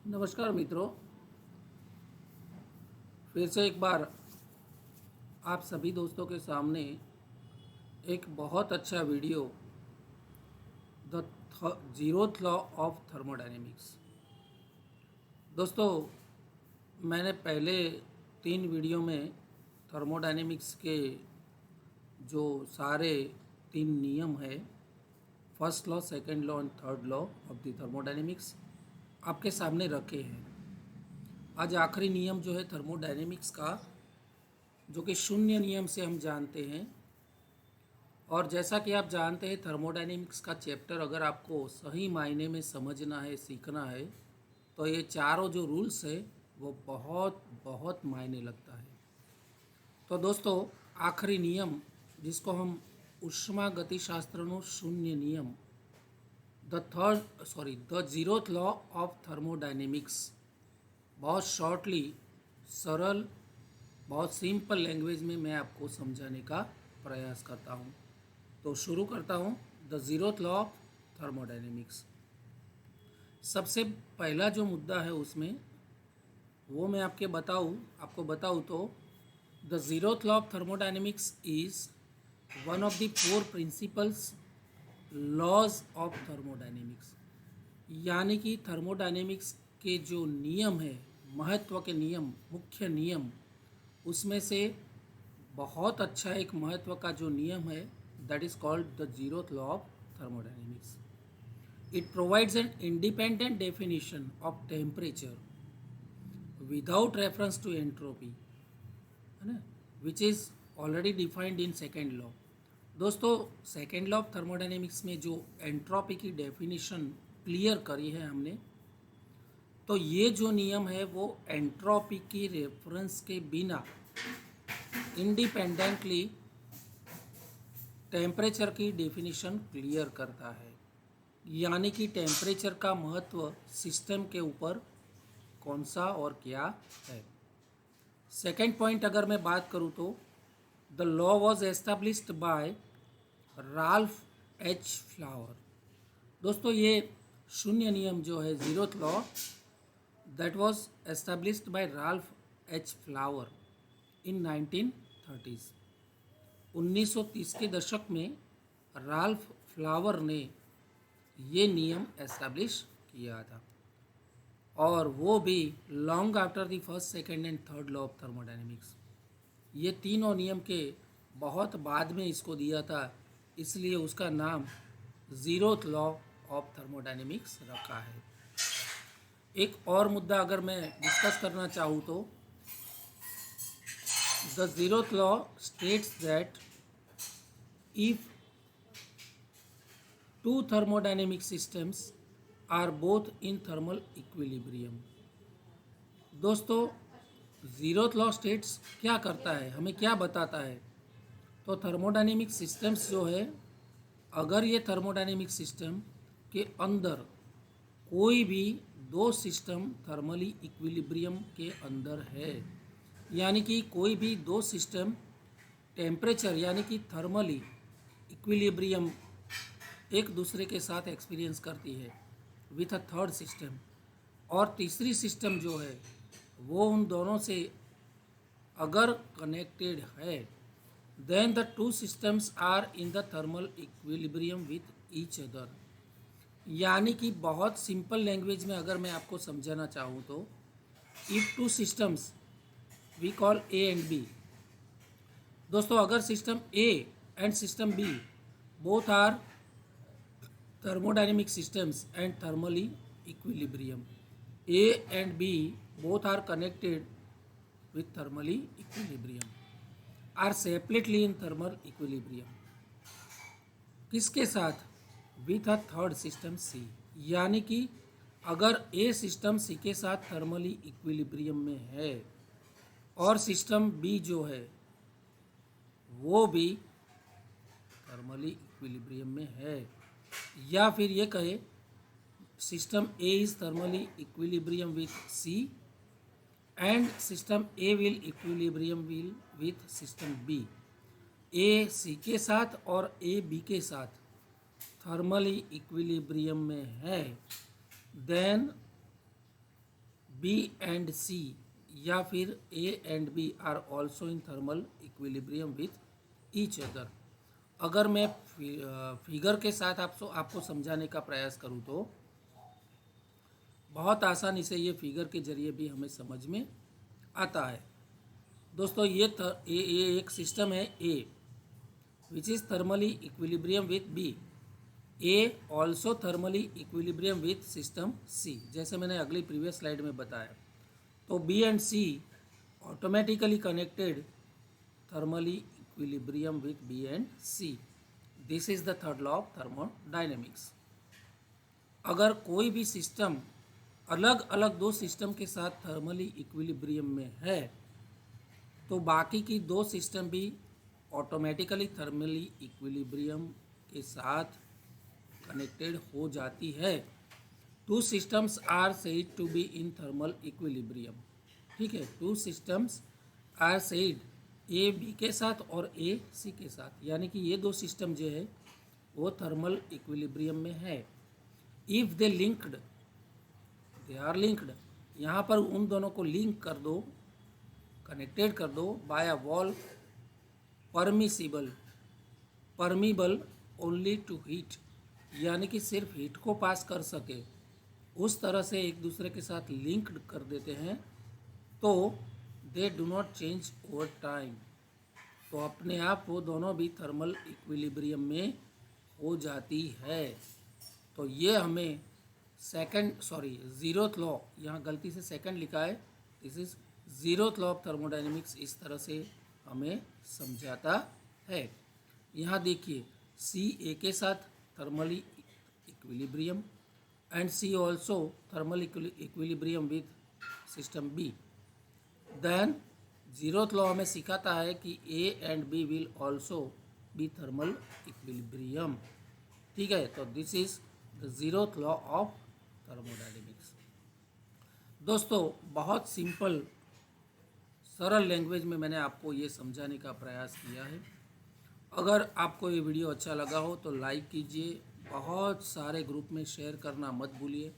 नमस्कार मित्रों, फिर से एक बार आप सभी दोस्तों के सामने एक बहुत अच्छा video the zeroth law of thermodynamics. दोस्तों, मैंने पहले 3 वीडियो में थर्मोडायनेमिक्स के जो सारे 3 नियम है, first law, second law and third law of the thermodynamics, आपके सामने रखे हैं। आज आखिरी नियम जो है थर्मोडायनेमिक्स का, जो कि शून्य नियम से हम जानते हैं। और जैसा कि आप जानते हैं, थर्मोडायनेमिक्स का चैप्टर अगर आपको सही मायने में समझना है, सीखना है, तो ये चारों जो रूल्स है वो बहुत बहुत मायने लगता है। तो दोस्तों, आखिरी नियम जिसको हम उष्मा गतिशास्त्रનો शून्य नियम, the zeroth law of thermodynamics, बहुत शॉर्टली, सरल, बहुत सिंपल लैंग्वेज में मैं आपको समझाने का प्रयास करता हूँ। तो शुरू करता हूँ। The zeroth law of thermodynamics. सबसे पहला जो मुद्दा है उसमें वो मैं आपको बताऊँ तो the zeroth law of thermodynamics is one of the 4 principles laws of thermodynamics. यानी कि थर्मोडायनेमिक्स के जो नियम है, महत्व के नियम, मुख्य नियम, उसमें से बहुत अच्छा एक महत्व का जो नियम है, that is called the zeroth law of thermodynamics. It provides an independent definition of temperature without reference to entropy, है ना, which is already defined in second law. दोस्तों, सेकेंड लॉ ऑफ थर्मोडायनेमिक्स में जो एंट्रोपी की definition clear करी है हमने, तो ये जो नियम है वो एंट्रोपी की रेफरेंस के बिना इंडिपेंडेंटली टेम्परेचर की डेफिनेशन क्लियर करता है। यानी कि टेम्परेचर का महत्व सिस्टम के ऊपर कौन सा और क्या है। सेकेंड पॉइंट अगर मैं बात करूँ तो the law was established by Ralph H flower. दोस्तों, ये शून्य नियम जो है, zeroth law, that was established by Ralph H flower in 1930s। 1930 के दशक में राल्फ फ्लावर ने ये नियम एस्टेब्लिश किया था, और वो भी long after the first, second and third law of thermodynamics. ये तीनों नियम के बहुत बाद में इसको दिया था, इसलिए उसका नाम जीरोथ लॉ ऑफ थर्मोडायनेमिक्स रखा है। एक और मुद्दा अगर मैं डिस्कस करना चाहूँ तो the zeroth law states that if two thermodynamic systems are both in thermal equilibrium। दोस्तों, जीरोथ लॉ स्टेट्स क्या करता है, हमें क्या बताता है? तो थर्मोडायनेमिक सिस्टम्स जो है, अगर ये थर्मोडायनेमिक सिस्टम के अंदर कोई भी 2 सिस्टम थर्मली इक्विलिब्रियम के अंदर है, यानी कि कोई भी 2 सिस्टम टेम्परेचर यानी कि थर्मली इक्विलिब्रियम एक दूसरे के साथ एक्सपीरियंस करती है विथ अ थर्ड सिस्टम, और तीसरी सिस्टम जो है वो उन दोनों से अगर कनेक्टेड है, then the 2 systems are in the thermal equilibrium with each other. यानी कि बहुत सिंपल लैंग्वेज में अगर मैं आपको समझाना चाहूँ तो if 2 systems we call A and B. दोस्तों, अगर system A and system B both are thermodynamic systems and thermally equilibrium, A and B both are connected with thermally equilibrium, are separately in thermal equilibrium, किसके साथ? With a third system सी। यानी कि अगर ए system सी के साथ thermally equilibrium में है और सिस्टम बी जो है वो भी थर्मली इक्विलिब्रियम में है, या फिर ये कहे system A is thermally equilibrium with C and system A will equilibrium will with system B. A C के साथ और ए बी के साथ थर्मली इक्विलिब्रियम में है, देन बी एंड सी या फिर A and B are also in thermal equilibrium with each other. अगर मैं फिगर के साथ आपको समझाने का प्रयास करूं तो बहुत आसानी से ये फिगर के जरिए भी हमें समझ में आता है। दोस्तों ये एक सिस्टम है A which is thermally equilibrium with B, A also thermally equilibrium with system C, जैसे मैंने अगली प्रीवियस स्लाइड में बताया। तो B and C automatically connected thermally equilibrium with B and C. This is the third law of thermodynamics. अगर कोई भी system अलग अलग दो सिस्टम के साथ थर्मली इक्विलिब्रियम में है तो बाकी की दो सिस्टम भी ऑटोमेटिकली थर्मली इक्विलिब्रियम के साथ कनेक्टेड हो जाती है। Two systems are said to be in thermal equilibrium. ठीक है, two systems are said, A B के साथ और ए सी के साथ, यानी कि ये दो सिस्टम जो है वो थर्मल इक्विलिब्रियम में है। If they linked, they are linked, यहाँ पर उन दोनों को लिंक कर दो, कनेक्टेड कर दो by a wall permeable only to heat, यानी कि सिर्फ हीट को पास कर सके, उस तरह से एक दूसरे के साथ लिंक्ड कर देते हैं तो they do not change over time, तो अपने आप वो दोनों भी थर्मल इक्विलिब्रियम में हो जाती है। तो ये हमें जीरोथ लॉ, यहाँ गलती से सेकंड लिखा है, this is zeroth law of thermodynamics, इस तरह से हमें समझाता है। यहाँ देखिए सी ए के साथ thermally equilibrium and C also thermal equilibrium with system B. Then zeroth law हमें सिखाता है कि A and B will also be thermal equilibrium. ठीक है, तो this is the zeroth law of thermodynamics. दोस्तों बहुत सिंपल सरल लैंग्वेज में मैंने आपको ये समझाने का प्रयास किया है। अगर आपको ये वीडियो अच्छा लगा हो तो लाइक कीजिए, बहुत सारे ग्रुप में शेयर करना मत भूलिए।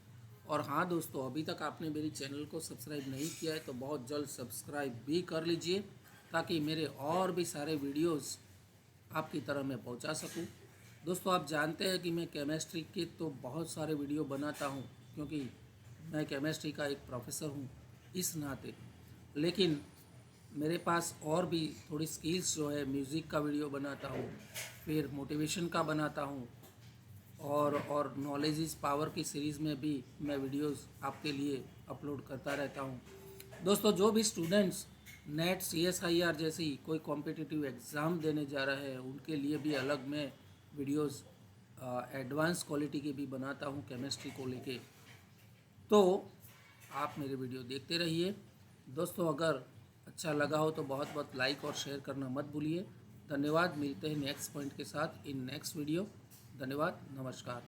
और हाँ दोस्तों, अभी तक आपने मेरी चैनल को सब्सक्राइब नहीं किया है तो बहुत जल्द सब्सक्राइब भी कर लीजिए ताकि मेरे और भी सारे वीडियोस आपकी तरह मैं पहुंचा सकूं। दोस्तों आप जानते हैं कि मैं केमिस्ट्री के तो बहुत सारे वीडियो बनाता हूं क्योंकि मैं केमिस्ट्री का एक प्रोफेसर हूं इस नाते, लेकिन मेरे पास और भी थोड़ी स्किल्स जो है, म्यूज़िक का वीडियो बनाता हूँ, फिर मोटिवेशन का बनाता हूँ और नॉलेज इज़ पावर की सीरीज़ में भी मैं वीडियोस आपके लिए अपलोड करता रहता हूँ। दोस्तों जो भी स्टूडेंट्स नेट CSIR जैसी कोई कॉम्पिटिटिव एग्ज़ाम देने जा रहे हैं उनके लिए भी अलग मैं वीडियोस एडवांस क्वालिटी के भी बनाता हूँ केमिस्ट्री को लेके, तो आप मेरे वीडियो देखते रहिए। दोस्तों अगर अच्छा लगा हो तो बहुत बहुत लाइक और शेयर करना मत भूलिए। धन्यवाद, मिलते हैं नेक्स्ट पॉइंट के साथ इन नेक्स्ट वीडियो। धन्यवाद, नमस्कार।